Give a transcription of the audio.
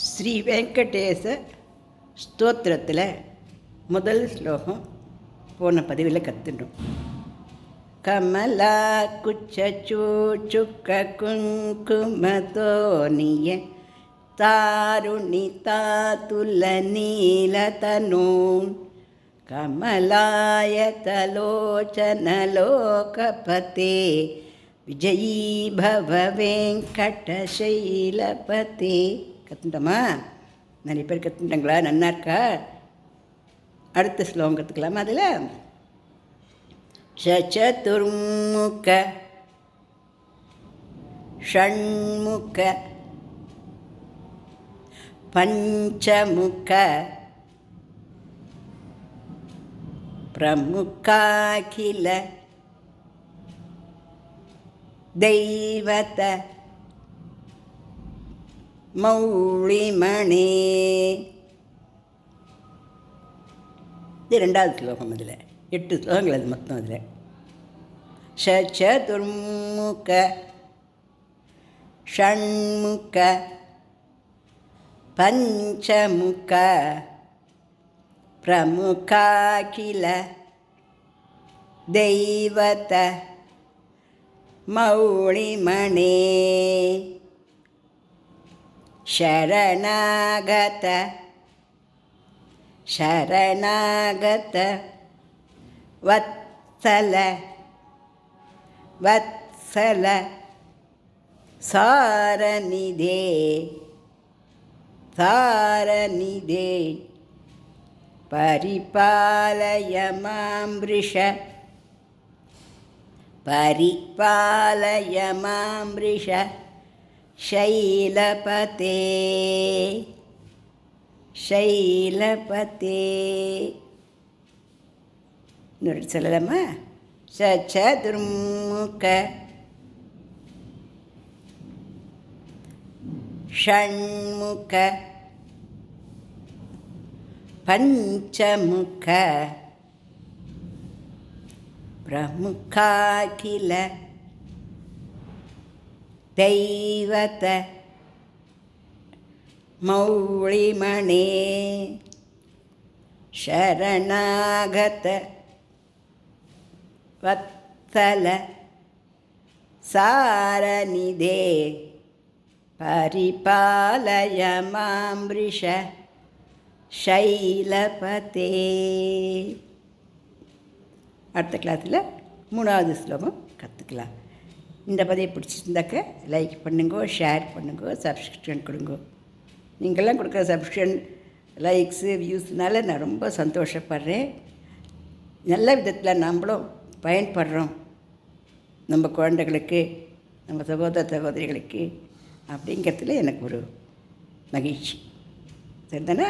ஸ்ரீ வெங்கடேச ஸ்தோத்திரத்தில் முதல் ஸ்லோகம் போன பதிவில் கற்றுட்டோம். கமலா குச்சூச்சுக்க குங்குமதோனிய தாருணி தாதுல நீலதனூன் கமலாயதலோச்சனலோகபதே விஜயீ பவ வெங்கடசைலபதே. கற்றுட்டோமா? நிறைய பேர் கற்றுட்டாங்களா? நன்னா இருக்கா? அடுத்த ஸ்லோகம் கற்றுக்கலாமா? அதில் சதுர்முக ஷண்முக பஞ்சமுக பிரமுகாகில தெய்வத மௌளிமணே. இது ரெண்டாவது ஸ்லோகம். அதில் 8 ஸ்லோகங்கள் அது மொத்தம். அதில் சதுர்முக ஷண்முக பஞ்சமுக பிரமுகாகில தெய்வத மௌளிமணே. ಶರಣಾಗತ ಶರಣಾಗತ ವತ್ಸಲ ವತ್ಸಲ ಸಾರನಿಧೆ ಸಾರನಿಧೆ ಪರಿಪಾಲಯ ಮಾಂಬೃಷ ಪರಿಪಾಲಯ ಮಾಂಬೃಷ ಶೈಲಪತೆ ಶೈಲಪತೆ. ನೋಡಿ சொல்லலாமா? சதுர்முக ஷண்முக பஞ்சமுக பிரமுகாகில தெய்வத மௌளிமணே. ಶರಣಾಗತ ವತ್ಸಲ ಸಾರನಿಧೆ ಪರಿಪಾಲಯ ಮಾಂಬೃಷ ಶೈಲಪತೆ. அடுத்த கிளாஸில் 3வது ஸ்லோகம் கற்றுக்கலாம். இந்த பதிவை பிடிச்சிருந்தாக்க லைக் பண்ணுங்கோ, ஷேர் பண்ணுங்கோ, சப்ஸ்கிரிப்ஷன் கொடுங்கோ. நீங்கள்லாம் கொடுக்குற சப்ஸ்கிரிப்ஷன், லைக்ஸு, வியூஸ்னால நான் ரொம்ப சந்தோஷப்படுறேன். நல்ல விதத்தில் நம்மளும் பயன்படுறோம் நம்ம குழந்தைகளுக்கு, நம்ம சகோதர சகோதரிகளுக்கு அப்படிங்கிறதுல எனக்கு ஒரு மகிழ்ச்சி. சரிதானே?